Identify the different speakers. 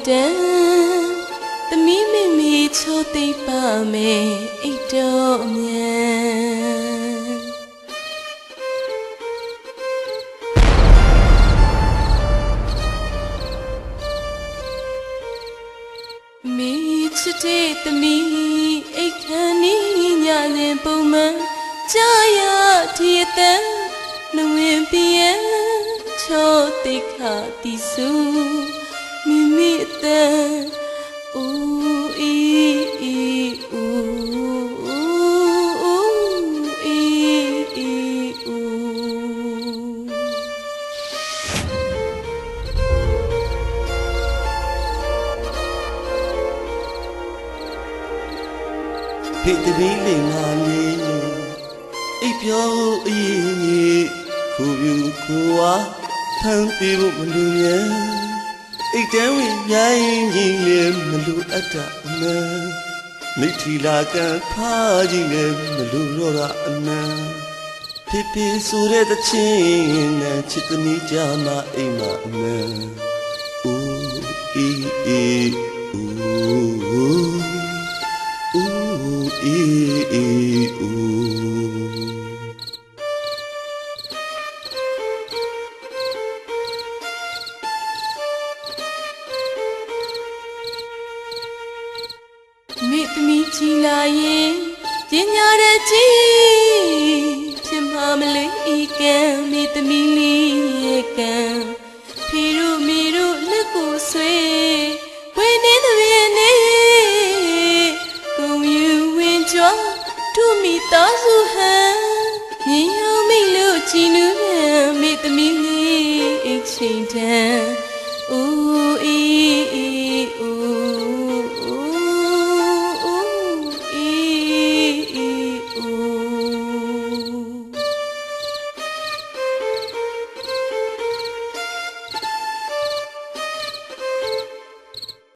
Speaker 1: တန်းသမီးမိမိချိုးသိပ်ပါမယ်အိတ်တော်အမြန်မိချစ်တဲ့သမီးအိတ်ခမ်းနီးညရင်ပုံမှန်ကြာရထီအတန်းနှဝင်ပြင်းချိုးသိပ်ခါတီစုမိမိအတန်းဦးအီအီဦးအီအီဦး
Speaker 2: ဖေးတပင်းလေးငါလေးအိပ်ပြောအေးခုပြူကိုဝါထမ်းပြေဖို့မလူရဲ့အိတ်တန်းဝင်ရိုင်းကြီးလည်းမလူအပ်တာအနံမိထီလာကန်ခါကြီးလည်းမလူတော့တာအနံဖေးဖေးဆိုတဲ့တချင်းနဲ့ချစ်သမီးကြမှာအိမ်မှာအနံဦးအေးအေးဦးအေးအေး
Speaker 1: မိသမီးကြီးလာရင်ပညာရည်ကြီးဖြစ်မှာမလေးဤကံမိသမီးလေးရဲ့ကံဖေတို့မေတို့လက်ကိုဆွဲဝင်းနေတဲ့ပြင်းနေကုန်ယူဝင်ကြွားတို့မိသားစုဟန်မြင်ရောမိလို့ကြည်နူးပြန်မိသမီးလေးအိတ်ချိန်တန်